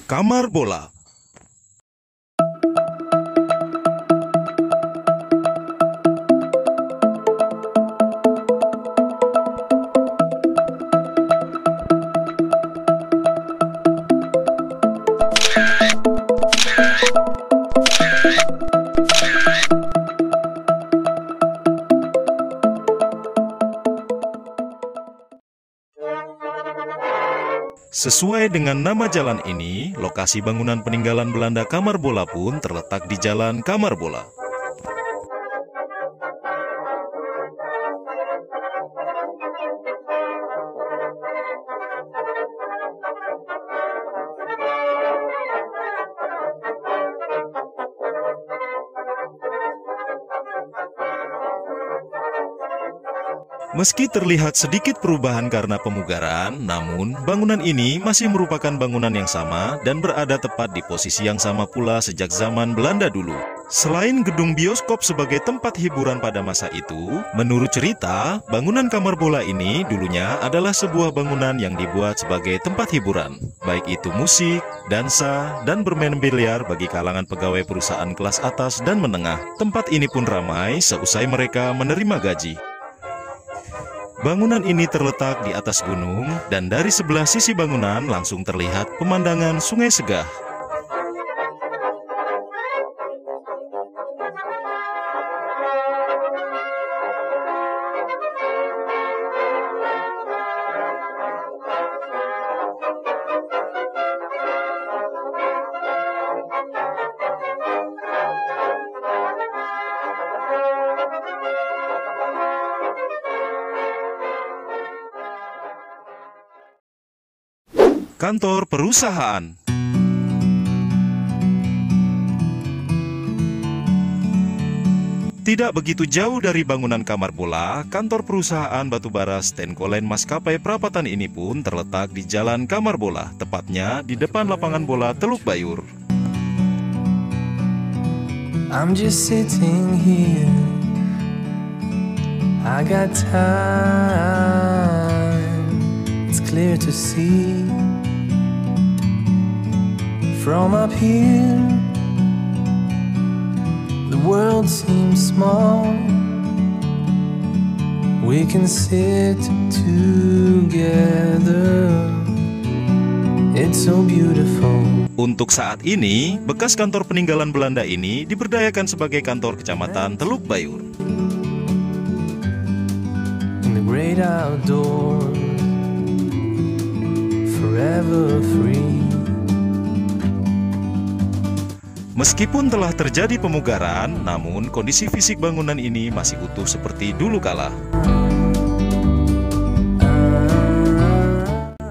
Kamar Bola. Sesuai dengan nama jalan ini, lokasi bangunan peninggalan Belanda Kamar Bola pun terletak di Jalan Kamar Bola. Meski terlihat sedikit perubahan karena pemugaran, namun bangunan ini masih merupakan bangunan yang sama dan berada tepat di posisi yang sama pula sejak zaman Belanda dulu. Selain gedung bioskop sebagai tempat hiburan pada masa itu, menurut cerita, bangunan Kamar Bola ini dulunya adalah sebuah bangunan yang dibuat sebagai tempat hiburan, baik itu musik, dansa, dan bermain biliar bagi kalangan pegawai perusahaan kelas atas dan menengah. Tempat ini pun ramai seusai mereka menerima gaji. Bangunan ini terletak di atas gunung dan dari sebelah sisi bangunan langsung terlihat pemandangan Sungai Segah. Kantor perusahaan. Tidak begitu jauh dari bangunan Kamar Bola, kantor perusahaan batubara Stenkolen Maskapai Perapatan ini pun terletak di Jalan Kamar Bola, tepatnya di depan lapangan bola Teluk Bayur. I'm just sitting here, I got time, it's clear to see. From up here, the world seems small. We can sit together. It's so beautiful. Untuk saat ini, bekas kantor peninggalan Belanda ini diberdayakan sebagai kantor kecamatan Teluk Bayur. In the great outdoors, forever free. Meskipun telah terjadi pemugaran, namun kondisi fisik bangunan ini masih utuh seperti dulu kala.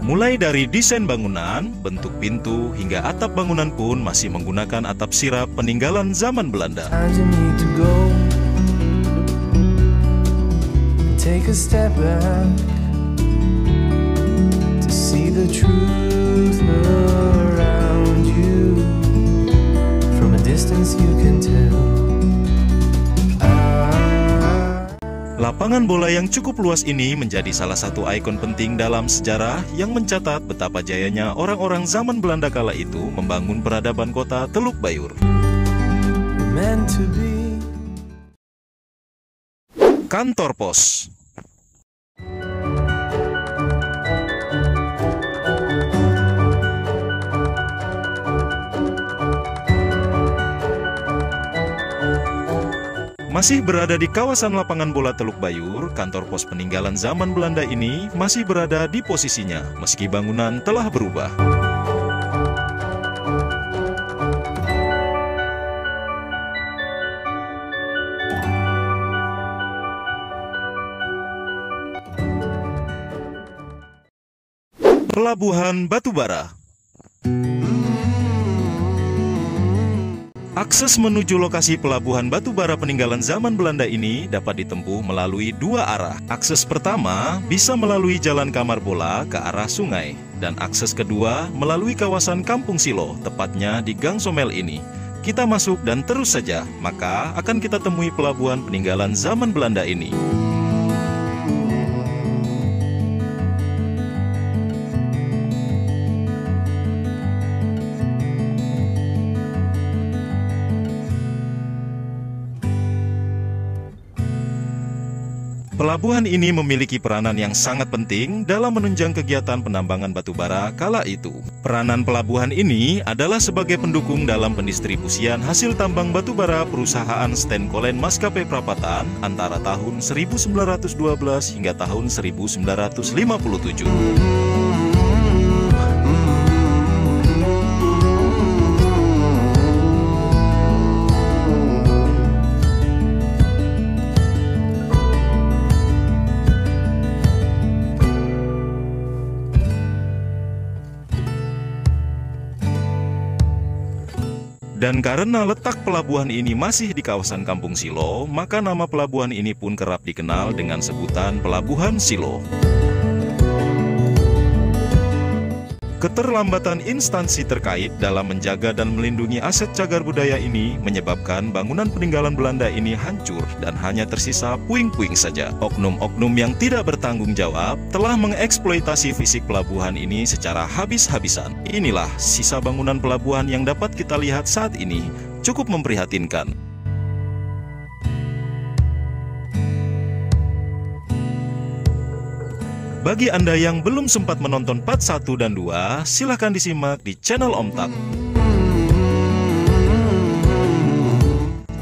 Mulai dari desain bangunan, bentuk pintu, hingga atap bangunan pun masih menggunakan atap sirap peninggalan zaman Belanda. Take a step back to see the truth around you. From a distance you can tell. Lapangan bola yang cukup luas ini menjadi salah satu ikon penting dalam sejarah yang mencatat betapa jayanya orang-orang zaman Belanda kala itu membangun peradaban kota Teluk Bayur. Meant to be. Kantor pos. Masih berada di kawasan lapangan bola Teluk Bayur, kantor pos peninggalan zaman Belanda ini masih berada di posisinya, meski bangunan telah berubah. Pelabuhan Batubara. Akses menuju lokasi pelabuhan batubara peninggalan zaman Belanda ini dapat ditempuh melalui dua arah. Akses pertama bisa melalui Jalan Kamar Bola ke arah sungai, dan akses kedua melalui kawasan Kampung Silo, tepatnya di Gang Somel ini. Kita masuk dan terus saja, maka akan kita temui pelabuhan peninggalan zaman Belanda ini. Pelabuhan ini memiliki peranan yang sangat penting dalam menunjang kegiatan penambangan batu bara kala itu. Peranan pelabuhan ini adalah sebagai pendukung dalam pendistribusian hasil tambang batu bara perusahaan Stenkolen Maskapai Prapatan antara tahun 1912 hingga tahun 1957. Dan karena letak pelabuhan ini masih di kawasan Kampung Silo, maka nama pelabuhan ini pun kerap dikenal dengan sebutan Pelabuhan Silo. Keterlambatan instansi terkait dalam menjaga dan melindungi aset cagar budaya ini menyebabkan bangunan peninggalan Belanda ini hancur dan hanya tersisa puing-puing saja. Oknum-oknum yang tidak bertanggung jawab telah mengeksploitasi fisik pelabuhan ini secara habis-habisan. Inilah sisa bangunan pelabuhan yang dapat kita lihat saat ini, cukup memprihatinkan. Bagi Anda yang belum sempat menonton part 1 dan 2, silahkan disimak di channel Om Tat.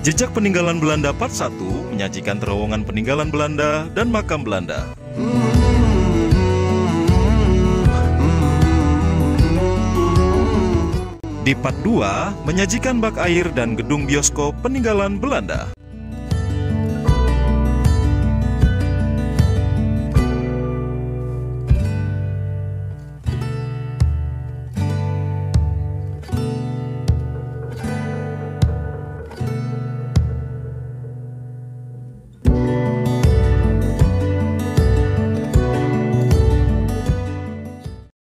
Jejak peninggalan Belanda part 1 menyajikan terowongan peninggalan Belanda dan makam Belanda. Di part 2 menyajikan bak air dan gedung bioskop peninggalan Belanda.